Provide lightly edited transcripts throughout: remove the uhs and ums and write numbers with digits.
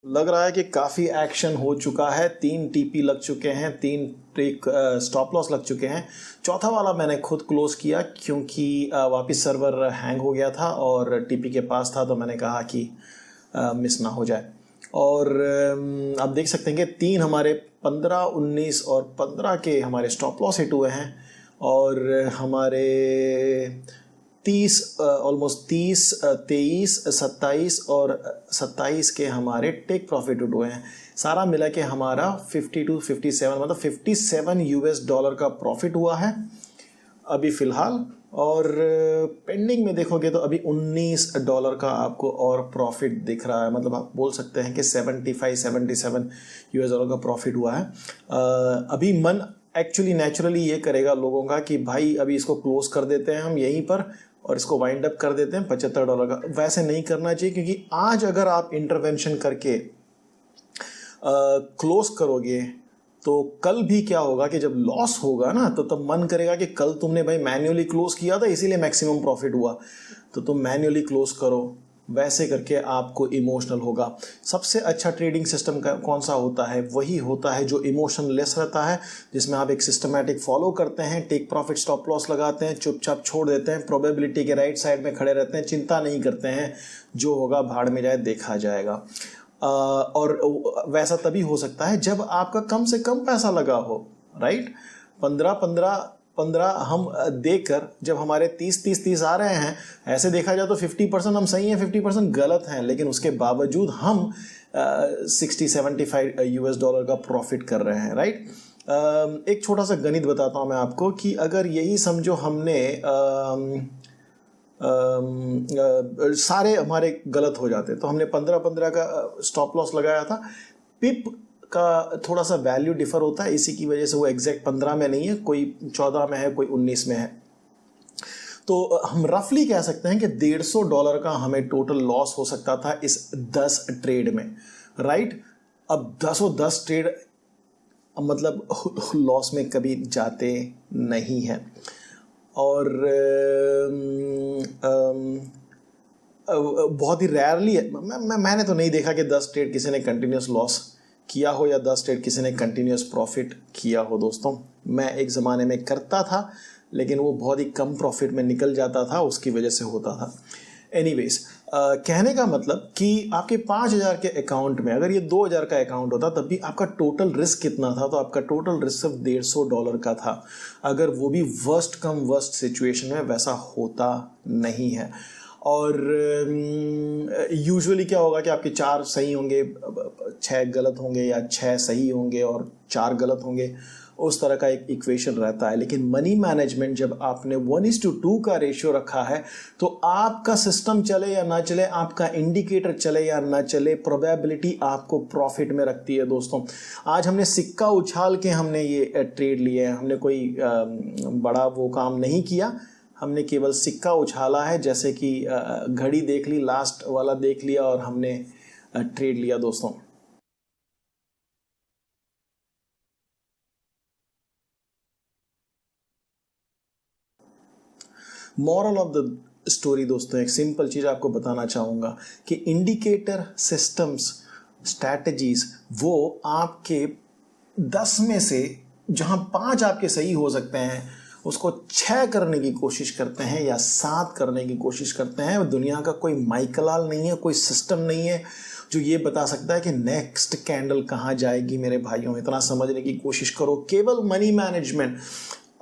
लग रहा है कि काफ़ी एक्शन हो चुका है। 3 टीपी लग चुके हैं, 3 ट्रिक स्टॉप लॉस लग चुके हैं। चौथा वाला मैंने खुद क्लोज किया क्योंकि वापस सर्वर हैंग हो गया था और टीपी के पास था, तो मैंने कहा कि मिस ना हो जाए। और आप देख सकते हैं कि 3 हमारे 15, 19 और 15 के हमारे स्टॉप लॉस हिट हुए हैं और हमारे 30 ऑलमोस्ट 30, 23, 27 और 27 के हमारे टेक प्रॉफिट हुए हैं। सारा मिला के हमारा 52, 57 मतलब $57 का प्रॉफिट हुआ है अभी फ़िलहाल। और पेंडिंग में देखोगे तो अभी $19 का आपको और प्रॉफिट दिख रहा है। मतलब आप बोल सकते हैं कि 75, 77 US डॉलर का प्रॉफिट हुआ है। अभी मन एक्चुअली नेचुरली ये करेगा लोगों का कि भाई अभी इसको क्लोज कर देते हैं हम यहीं पर और इसको वाइंड अप कर देते हैं $75 का। वैसे नहीं करना चाहिए, क्योंकि आज अगर आप इंटरवेंशन करके क्लोज करोगे तो कल भी क्या होगा कि जब लॉस होगा ना तो तब मन करेगा कि कल तुमने भाई मैन्युअली क्लोज किया था इसीलिए मैक्सिमम प्रॉफिट हुआ, तो तुम मैन्युअली क्लोज करो। वैसे करके आपको इमोशनल होगा। सबसे अच्छा ट्रेडिंग सिस्टम कौन सा होता है? वही होता है जो इमोशनलेस रहता है, जिसमें आप एक सिस्टमैटिक फॉलो करते हैं, टेक प्रॉफिट स्टॉप लॉस लगाते हैं, चुपचाप छोड़ देते हैं, प्रोबेबिलिटी के राइट साइड में खड़े रहते हैं, चिंता नहीं करते हैं, जो होगा भाड़ में जाए देखा जाएगा। और वैसा तभी हो सकता है जब आपका कम से कम पैसा लगा हो, राइट। 15 हम देकर जब हमारे 30 आ रहे हैं, ऐसे देखा जाए तो 50% हम सही हैं, 50% गलत हैं, लेकिन उसके बावजूद हम 60-75 US डॉलर का प्रॉफिट कर रहे हैं, राइट। एक छोटा सा गणित बताता हूँ मैं आपको कि अगर यही समझो हमने सारे हमारे गलत हो जाते, तो हमने 15 का स्टॉप लॉस लगाया था। पिप का थोड़ा सा वैल्यू डिफर होता है, इसी की वजह से वो एग्जैक्ट 15 में नहीं है, कोई 14 में है, कोई 19 में है। तो हम रफली कह सकते हैं कि $150 का हमें टोटल लॉस हो सकता था इस 10 ट्रेड में, राइट। अब 10 ट्रेड मतलब लॉस में कभी जाते नहीं हैं। और बहुत ही रेयरली मैंने तो नहीं देखा कि 10 ट्रेड किसी ने कंटिन्यूस लॉस किया हो या 10 ट्रेड किसी ने कंटिन्यूस प्रॉफिट किया हो। दोस्तों, मैं एक ज़माने में करता था, लेकिन वो बहुत ही कम प्रॉफिट में निकल जाता था, उसकी वजह से होता था। एनीवेज, कहने का मतलब कि आपके 5,000 के अकाउंट में अगर ये 2,000 का अकाउंट होता तब भी आपका टोटल रिस्क कितना था? तो आपका टोटल रिस्क सिर्फ $150 का था। अगर वो भी वर्स्ट कम वर्स्ट सिचुएशन में, वैसा होता नहीं है। और यूजुअली क्या होगा कि आपके 4 सही होंगे, 6 गलत होंगे, या 6 सही होंगे और 4 गलत होंगे, उस तरह का एक इक्वेशन रहता है। लेकिन मनी मैनेजमेंट जब आपने 1:2 का रेशियो रखा है, तो आपका सिस्टम चले या ना चले, आपका इंडिकेटर चले या ना चले, प्रोबेबिलिटी आपको प्रॉफिट में रखती है। दोस्तों, आज हमने सिक्का उछाल के हमने ये ट्रेड लिए हैं, हमने कोई बड़ा वो काम नहीं किया, हमने केवल सिक्का उछाला है, जैसे कि घड़ी देख ली, लास्ट वाला देख लिया और हमने ट्रेड लिया। दोस्तों, मॉरल ऑफ द स्टोरी दोस्तों, एक सिंपल चीज़ आपको बताना चाहूँगा कि इंडिकेटर सिस्टम्स, स्ट्रैटेजीज, वो आपके 10 में से जहाँ 5 आपके सही हो सकते हैं, उसको 6 करने की कोशिश करते हैं या 7 करने की कोशिश करते हैं। दुनिया का कोई माइकलाल नहीं है, कोई सिस्टम नहीं है जो ये बता सकता है कि नेक्स्ट कैंडल कहाँ जाएगी। मेरे भाइयों, इतना समझने की कोशिश करो, केवल मनी मैनेजमेंट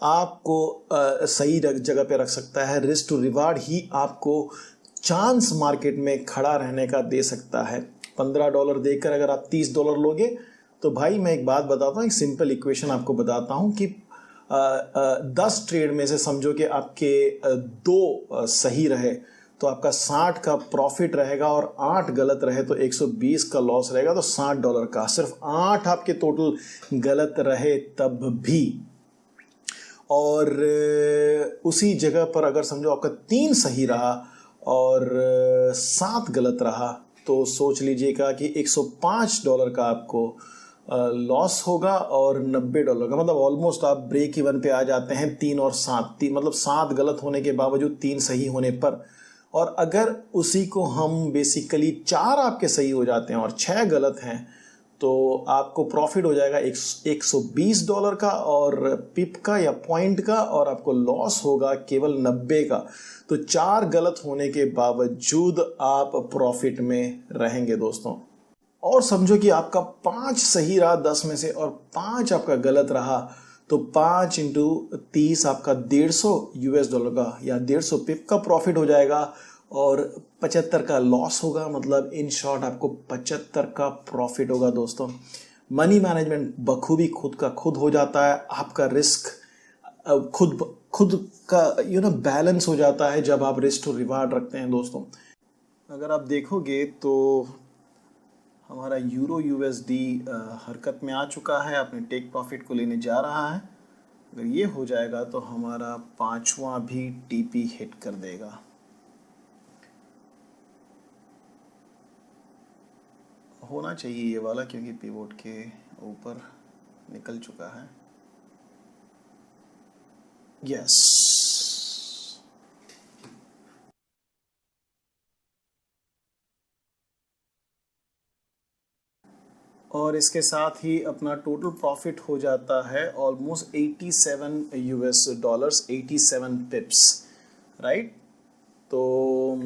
आपको सही जगह पे रख सकता है। रिस्क टू रिवार्ड ही आपको चांस मार्केट में खड़ा रहने का दे सकता है। $15 देकर अगर आप $30 लोगे, तो भाई मैं एक बात बताता हूँ, एक सिंपल इक्वेशन आपको बताता हूँ कि 10 ट्रेड में से समझो कि आपके 2 सही रहे, तो आपका 60 का प्रॉफिट रहेगा, और 8 गलत रहे तो 120 का लॉस रहेगा, तो $60 का। सिर्फ 8 आपके टोटल गलत रहे तब भी, और उसी जगह पर अगर समझो आपका 3 सही रहा और 7 गलत रहा, तो सोच लीजिएगा कि $105 का आपको लॉस होगा और $90 का, मतलब ऑलमोस्ट आप ब्रेक इवन पे आ जाते हैं। 3 और 7, मतलब 7 गलत होने के बावजूद 3 सही होने पर, और अगर उसी को हम बेसिकली 4 आपके सही हो जाते हैं और 6 गलत हैं तो आपको प्रॉफिट हो जाएगा $120 का और पिप का या पॉइंट का, और आपको लॉस होगा केवल 90 का। तो 4 गलत होने के बावजूद आप प्रॉफिट में रहेंगे दोस्तों। और समझो कि आपका 5 सही रहा 10 में से और 5 आपका गलत रहा, तो 5 इंटू 30 आपका $150 का या 150 पिप का प्रॉफिट हो जाएगा और 75 का लॉस होगा। मतलब इन शॉर्ट आपको 75 का प्रॉफिट होगा दोस्तों। मनी मैनेजमेंट बखूबी खुद का खुद हो जाता है। आपका रिस्क खुद का बैलेंस हो जाता है जब आप रिस्क टू रिवार्ड रखते हैं दोस्तों। अगर आप देखोगे तो हमारा यूरो USD हरकत में आ चुका है, अपने टेक प्रॉफिट को लेने जा रहा है। अगर ये हो जाएगा तो हमारा 5वां भी TP हिट कर देगा। होना चाहिए ये वाला, क्योंकि पिवोट के ऊपर निकल चुका है। यस, और इसके साथ ही अपना टोटल प्रॉफिट हो जाता है ऑलमोस्ट $87, 87 पिप्स, राइट। तो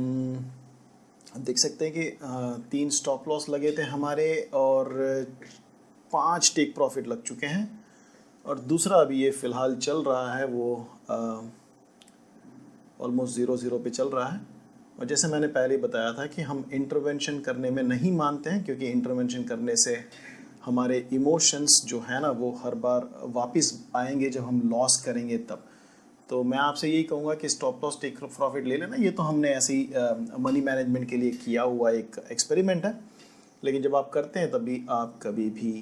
देख सकते हैं कि 3 स्टॉप लॉस लगे थे हमारे और 5 टेक प्रॉफिट लग चुके हैं, और दूसरा अभी ये फ़िलहाल चल रहा है वो ऑलमोस्ट 0-0 पे चल रहा है। और जैसे मैंने पहले ही बताया था कि हम इंटरवेंशन करने में नहीं मानते हैं, क्योंकि इंटरवेंशन करने से हमारे इमोशंस जो है ना वो हर बार वापस आएंगे जब हम लॉस करेंगे तब। तो मैं आपसे यही कहूँगा कि स्टॉप लॉस टेक प्रॉफिट ले लेना। ये तो हमने ऐसे ही मनी मैनेजमेंट के लिए किया हुआ एक एक्सपेरिमेंट है, लेकिन जब आप करते हैं तभी आप कभी भी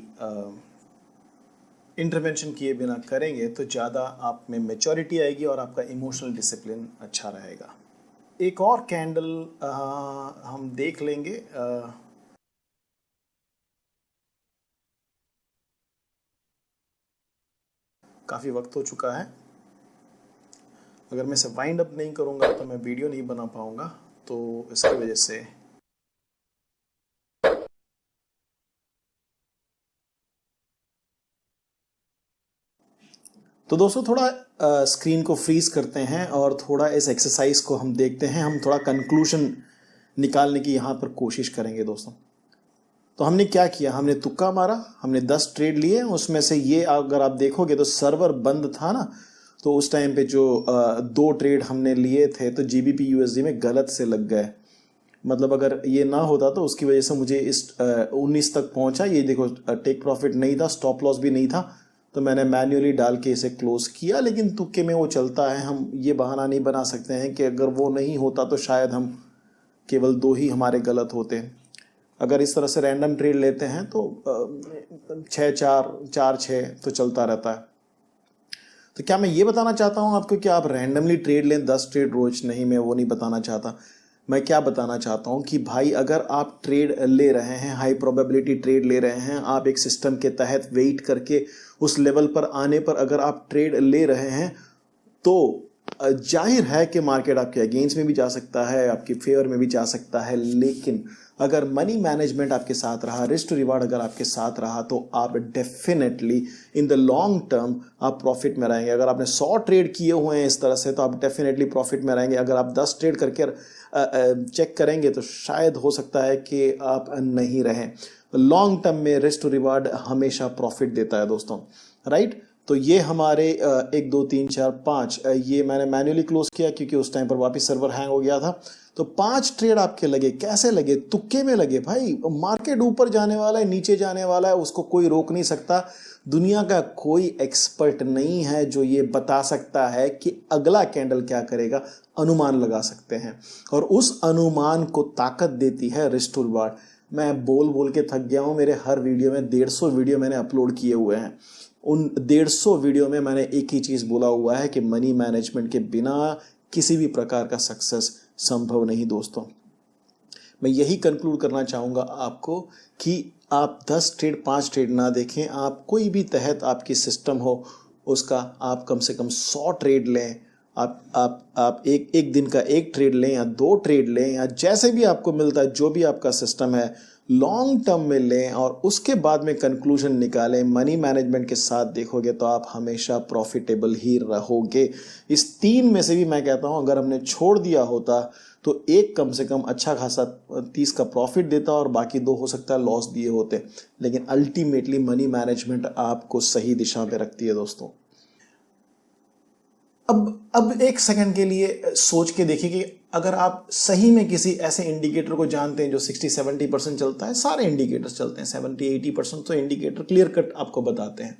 इंटरवेंशन किए बिना करेंगे तो ज़्यादा आप में मैच्योरिटी आएगी और आपका इमोशनल डिसिप्लिन अच्छा रहेगा। एक और कैंडल हम देख लेंगे। काफ़ी वक्त हो चुका है। अगर मैं इसे वाइंड अप नहीं करूँगा तो मैं वीडियो नहीं बना पाऊँगा, तो इसकी वजह से तो दोस्तों थोड़ा स्क्रीन को फ्रीज करते हैं और थोड़ा इस एक्सरसाइज को हम देखते हैं। हम थोड़ा कंक्लूजन निकालने की यहाँ पर कोशिश करेंगे दोस्तों। तो हमने क्या किया, हमने तुक्का मारा, हमने 10 ट्रेड लिए। उसमें से ये अगर आप देखोगे तो सर्वर बंद था ना, तो उस टाइम पे जो 2 ट्रेड हमने लिए थे तो GBP USD में गलत से लग गए। मतलब अगर ये ना होता तो उसकी वजह से मुझे इस 19 तक पहुंचा। ये देखो टेक प्रॉफिट नहीं था, स्टॉप लॉस भी नहीं था, तो मैंने मैन्युअली डाल के इसे क्लोज किया। लेकिन तुक्के में वो चलता है, हम ये बहाना नहीं बना सकते हैं कि अगर वो नहीं होता तो शायद हम केवल 2 ही हमारे गलत होते। अगर इस तरह से रैंडम ट्रेड लेते हैं तो 6-4 4-6 तो चलता रहता है। तो क्या मैं ये बताना चाहता हूँ आपको कि आप रैंडमली ट्रेड लें 10 ट्रेड रोज? नहीं, मैं वो नहीं बताना चाहता। मैं क्या बताना चाहता हूँ कि भाई अगर आप ट्रेड ले रहे हैं, हाई प्रोबेबिलिटी ट्रेड ले रहे हैं, आप एक सिस्टम के तहत वेट करके उस लेवल पर आने पर अगर आप ट्रेड ले रहे हैं तो जाहिर है कि मार्केट आपके अगेंस्ट में भी जा सकता है, आपके फेवर में भी जा सकता है। लेकिन अगर मनी मैनेजमेंट आपके साथ रहा, रिस्क टू रिवार्ड अगर आपके साथ रहा, तो आप definitely in the long term आप प्रॉफिट में रहेंगे। अगर आपने 100 ट्रेड किए हुए हैं इस तरह से तो आप डेफिनेटली प्रॉफिट में रहेंगे। अगर आप 10 ट्रेड करके चेक करेंगे तो शायद हो सकता है कि आप नहीं रहें। लॉन्ग टर्म में रिस्क टू रिवार्ड हमेशा प्रॉफिट देता है दोस्तों, राइट। तो ये हमारे 1 2 3 4 5 ये मैंने मैन्युअली क्लोज किया क्योंकि उस टाइम पर वापस सर्वर हैंग हो गया था। तो 5 ट्रेड आपके लगे। कैसे लगे? तुक्के में लगे भाई। मार्केट ऊपर जाने वाला है, नीचे जाने वाला है, उसको कोई रोक नहीं सकता। दुनिया का कोई एक्सपर्ट नहीं है जो ये बता सकता है कि अगला कैंडल क्या करेगा। अनुमान लगा सकते हैं और उस अनुमान को ताकत देती है रिस्क टू रिवार्ड। मैं बोल बोल के थक गया हूँ। मेरे हर वीडियो में 150 वीडियो मैंने अपलोड किए हुए हैं। उन 150 वीडियो में मैंने एक ही चीज़ बोला हुआ है कि मनी मैनेजमेंट के बिना किसी भी प्रकार का सक्सेस संभव नहीं दोस्तों। मैं यही कंक्लूड करना चाहूँगा आपको कि आप 10 ट्रेड 5 ट्रेड ना देखें। आप कोई भी तहत आपकी सिस्टम हो उसका आप कम से कम 100 ट्रेड लें। आप एक दिन का एक ट्रेड लें या 2 ट्रेड लें या जैसे भी आपको मिलता है, जो भी आपका सिस्टम है, लॉन्ग टर्म में लें और उसके बाद में कंक्लूजन निकालें। मनी मैनेजमेंट के साथ देखोगे तो आप हमेशा प्रॉफिटेबल ही रहोगे। इस 3 में से भी मैं कहता हूं अगर हमने छोड़ दिया होता तो एक कम से कम अच्छा खासा 30 का प्रॉफिट देता और बाकी 2 हो सकता है लॉस दिए होते। लेकिन अल्टीमेटली मनी मैनेजमेंट आपको सही दिशा में रखती है दोस्तों। अब एक सेकंड के लिए सोच के देखिए कि अगर आप सही में किसी ऐसे इंडिकेटर को जानते हैं जो 60-70% चलता है, सारे इंडिकेटर्स चलते हैं, 70-80% तो इंडिकेटर क्लियर कट आपको बताते हैं।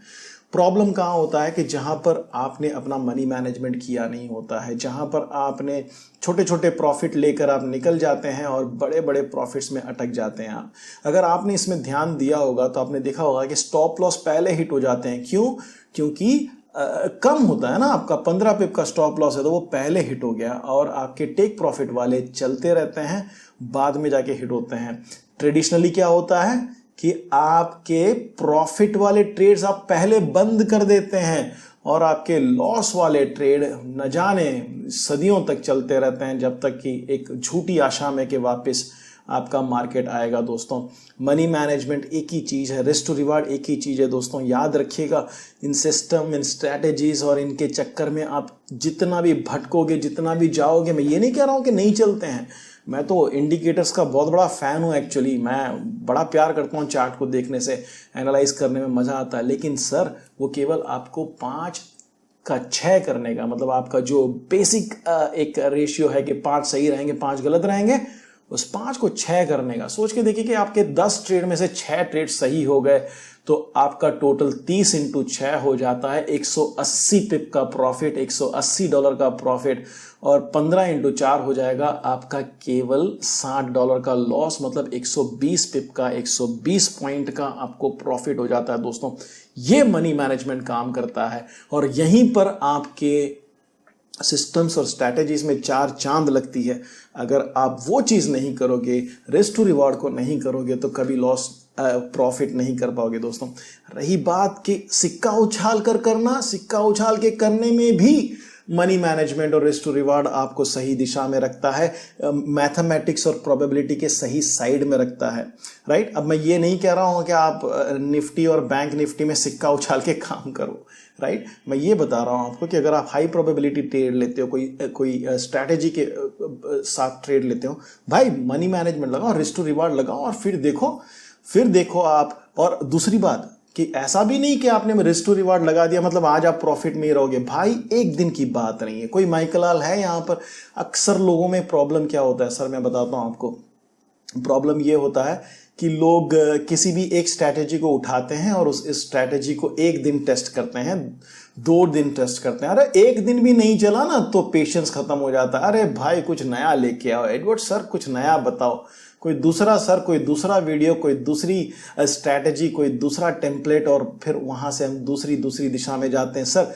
प्रॉब्लम कहाँ होता है कि जहां पर आपने अपना मनी मैनेजमेंट किया नहीं होता है, जहां पर आपने छोटे छोटे प्रॉफिट लेकर आप निकल जाते हैं और बड़े बड़े प्रॉफिट्स में अटक जाते हैं आप। अगर आपने इसमें ध्यान दिया होगा तो आपने देखा होगा कि स्टॉप लॉस पहले हिट हो जाते हैं। क्यों? क्योंकि कम होता है ना, आपका 15 पिप का स्टॉप लॉस है तो वो पहले हिट हो गया और आपके टेक प्रॉफिट वाले चलते रहते हैं, बाद में जाके हिट होते हैं। ट्रेडिशनली क्या होता है कि आपके प्रॉफिट वाले ट्रेड्स आप पहले बंद कर देते हैं और आपके लॉस वाले ट्रेड न जाने सदियों तक चलते रहते हैं, जब तक कि एक झूठी आशा में कि वापस आपका मार्केट आएगा। दोस्तों मनी मैनेजमेंट एक ही चीज़ है, रिस्क टू रिवार्ड एक ही चीज़ है। दोस्तों याद रखिएगा, इन सिस्टम, इन स्ट्रैटेजीज और इनके चक्कर में आप जितना भी भटकोगे, जितना भी जाओगे, मैं ये नहीं कह रहा हूँ कि नहीं चलते हैं, मैं तो इंडिकेटर्स का बहुत बड़ा फ़ैन हूँ एक्चुअली। मैं बड़ा प्यार करता हूँ चार्ट को देखने से, एनालाइज करने में मज़ा आता है। लेकिन सर वो केवल आपको 5 का 6 करने का, मतलब आपका जो बेसिक एक रेशियो है कि 5 सही रहेंगे 5 गलत रहेंगे, उस 5 को 6 करने का सोच के देखिए कि आपके 10 ट्रेड में से 6 ट्रेड सही हो गए तो आपका टोटल 30 × 6 हो जाता है 180 पिप का प्रॉफिट, $180 का प्रॉफिट, और 15 × 4 हो जाएगा आपका केवल $60 का लॉस, मतलब 120 पिप का 120 पॉइंट का आपको प्रॉफिट हो जाता है। दोस्तों ये मनी मैनेजमेंट काम करता है और यहीं पर आपके सिस्टम्स और स्ट्रैटेजीज में 4 चांद लगती है। अगर आप वो चीज़ नहीं करोगे, रिस्क टू रिवॉर्ड को नहीं करोगे, तो कभी लॉस प्रॉफिट नहीं कर पाओगे। दोस्तों रही बात कि सिक्का उछाल कर करना, सिक्का उछाल के करने में भी मनी मैनेजमेंट और रिस्क टू रिवार्ड आपको सही दिशा में रखता है, मैथमेटिक्स और प्रोबेबिलिटी के सही साइड में रखता है, राइट। अब मैं ये नहीं कह रहा हूँ कि आप निफ्टी और बैंक निफ्टी में सिक्का उछाल के काम करो, राइट। मैं ये बता रहा हूँ आपको कि अगर आप हाई प्रोबेबिलिटी ट्रेड लेते हो, कोई स्ट्रैटेजी के साथ ट्रेड लेते हो, भाई मनी मैनेजमेंट लगाओ, रिस्क टू रिवार्ड लगाओ और फिर देखो आप। और दूसरी बात कि ऐसा भी नहीं कि आपने रिस्क टू रिवार्ड लगा दिया मतलब आज आप प्रॉफिट में ही रहोगे। भाई एक दिन की बात नहीं है, कोई माइकलाल है यहाँ पर। अक्सर लोगों में प्रॉब्लम क्या होता है सर, मैं बताता हूँ आपको। प्रॉब्लम ये होता है कि लोग किसी भी एक स्ट्रैटेजी को उठाते हैं और उस स्ट्रैटेजी को एक दिन टेस्ट करते हैं, 2 दिन टेस्ट करते हैं, अरे एक दिन भी नहीं चला ना तो पेशेंस खत्म हो जाता है। अरे भाई कुछ नया लेके आओ, एडवर्ड सर कुछ नया बताओ, कोई दूसरा वीडियो, कोई दूसरी स्ट्रैटेजी, कोई दूसरा टेम्पलेट, और फिर वहां से हम दूसरी दिशा में जाते हैं। सर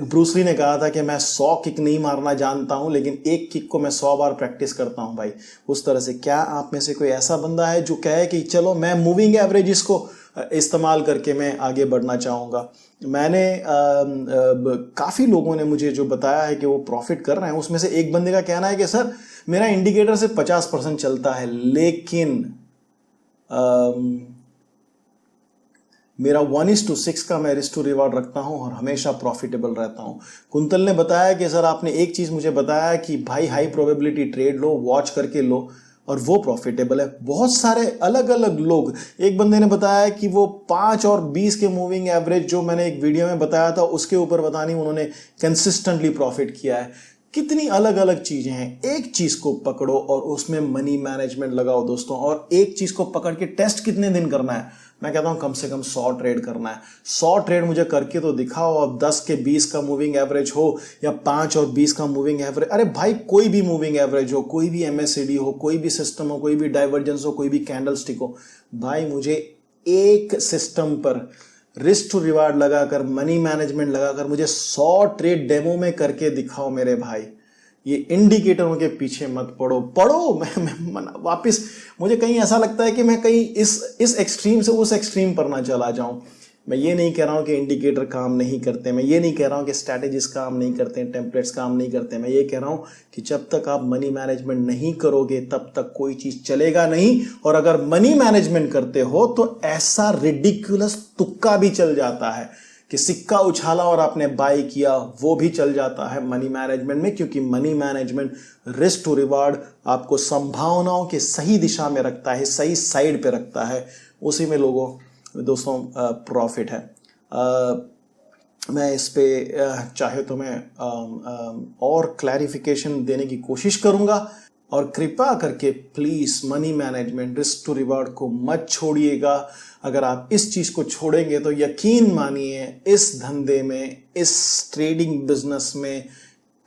ब्रूस ली ने कहा था कि मैं 100 किक नहीं मारना जानता हूं लेकिन एक किक को मैं 100 बार प्रैक्टिस करता हूं। भाई उस तरह से क्या आप में से कोई ऐसा बंदा है जो कहे कि चलो मैं मूविंग एवरेजेस को इस्तेमाल करके मैं आगे बढ़ना चाहूँगा। मैंने काफ़ी लोगों ने मुझे जो बताया है कि वो प्रॉफिट कर रहे हैं, उसमें से एक बंदे का कहना है कि सर मेरा इंडिकेटर से 50% चलता है लेकिन मेरा 1:6 का मैं रिस्क टू रिवार्ड रखता हूं और हमेशा प्रॉफिटेबल रहता हूं। कुंतल ने बताया कि सर आपने एक चीज़ मुझे बताया कि भाई हाई प्रोबेबिलिटी ट्रेड लो, वॉच करके लो, और वो प्रॉफिटेबल है। बहुत सारे अलग अलग लोग, एक बंदे ने बताया कि वो 5 और 20 के मूविंग एवरेज जो मैंने एक वीडियो में बताया था उसके ऊपर पता नहीं उन्होंने कंसिस्टेंटली प्रॉफिट किया है। कितनी अलग अलग चीजें हैं। एक चीज को पकड़ो और उसमें मनी मैनेजमेंट लगाओ दोस्तों, और एक चीज को पकड़ के टेस्ट कितने दिन करना है, मैं कहता हूं कम से कम 100 ट्रेड करना है। 100 ट्रेड मुझे करके तो दिखाओ। अब 10 के 20 का मूविंग एवरेज हो या 5 और 20 का मूविंग एवरेज, अरे भाई कोई भी मूविंग एवरेज हो, कोई भी MACD हो, कोई भी सिस्टम हो, कोई भी डाइवर्जेंस हो, कोई भी कैंडलस्टिक हो, भाई मुझे एक सिस्टम पर रिस्क टू रिवार्ड लगाकर, मनी मैनेजमेंट लगाकर मुझे 100 ट्रेड डेमो में करके दिखाओ मेरे भाई। ये इंडिकेटरों के पीछे मत पड़ो। मैं वापस, मुझे कहीं ऐसा लगता है कि मैं कहीं इस एक्सट्रीम से उस एक्सट्रीम पर ना चला जाऊं। मैं ये नहीं कह रहा हूँ कि इंडिकेटर काम नहीं करते, मैं ये नहीं कह रहा हूँ कि स्ट्रैटेजीज काम नहीं करते, टेम्पलेट्स काम नहीं करते, मैं ये कह रहा हूँ कि जब तक आप मनी मैनेजमेंट नहीं करोगे तब तक कोई चीज चलेगा नहीं। और अगर मनी मैनेजमेंट करते हो तो ऐसा रिडिकुलस तुक्का भी चल जाता है कि सिक्का उछाला और आपने बाय किया, वो भी चल जाता है मनी मैनेजमेंट में, क्योंकि money management risk to reward आपको संभावनाओं के सही दिशा में रखता है, सही साइड पे रखता है, उसी में लोगों दोस्तों प्रॉफिट है। मैं इस पे चाहे तो मैं और क्लैरिफिकेशन देने की कोशिश करूंगा, और कृपा करके please money management risk to reward को मत छोड़िएगा। अगर आप इस चीज को छोड़ेंगे तो यकीन मानिए इस धंधे में, इस ट्रेडिंग बिजनेस में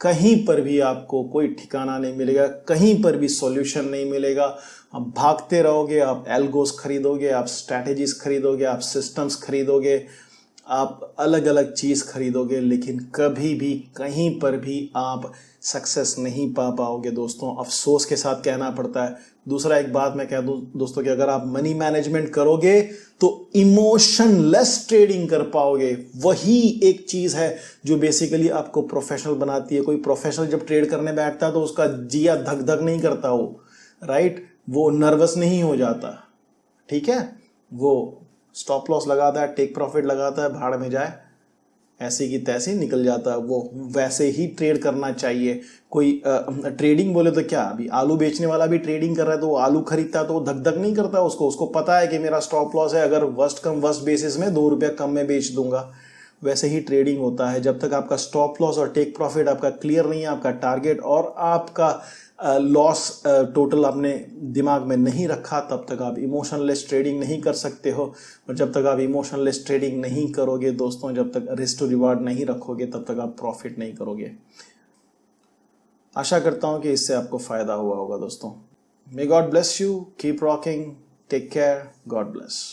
कहीं पर भी आपको कोई ठिकाना नहीं मिलेगा, कहीं पर भी सॉल्यूशन नहीं मिलेगा। आप भागते रहोगे, आप एल्गोस खरीदोगे, आप स्ट्रैटेजीज खरीदोगे, आप सिस्टम्स खरीदोगे, आप अलग अलग चीज खरीदोगे, लेकिन कभी भी कहीं पर भी आप सक्सेस नहीं पा पाओगे दोस्तों, अफसोस के साथ कहना पड़ता है। दूसरा एक बात मैं कह दूं दोस्तों कि अगर आप मनी मैनेजमेंट करोगे तो इमोशनलेस ट्रेडिंग कर पाओगे। वही एक चीज है जो बेसिकली आपको प्रोफेशनल बनाती है। कोई प्रोफेशनल जब ट्रेड करने बैठता है तो उसका जिया धक धक नहीं करता, वो राइट, वो नर्वस नहीं हो जाता, ठीक है, वो स्टॉप लॉस लगाता है, टेक प्रॉफिट लगाता है, भाड़ में जाए, ऐसी की तैसी निकल जाता है। वो वैसे ही ट्रेड करना चाहिए। कोई ट्रेडिंग बोले तो क्या, अभी आलू बेचने वाला भी ट्रेडिंग कर रहा है तो वो आलू खरीदता है तो वो धक धक नहीं करता उसको पता है कि मेरा स्टॉप लॉस है, अगर वर्स्ट कम वर्स्ट बेसिस में 2 रुपया कम में बेच दूंगा। वैसे ही ट्रेडिंग होता है। जब तक आपका स्टॉप लॉस और टेक प्रॉफिट आपका क्लियर नहीं है, आपका टारगेट और आपका लॉस टोटल आपने दिमाग में नहीं रखा, तब तक आप इमोशनलेस ट्रेडिंग नहीं कर सकते हो। और जब तक आप इमोशनलेस ट्रेडिंग नहीं करोगे दोस्तों, जब तक रिस्क टू रिवार्ड नहीं रखोगे, तब तक आप प्रॉफिट नहीं करोगे। आशा करता हूं कि इससे आपको फायदा हुआ होगा दोस्तों। May God bless you, keep rocking, take care, God bless.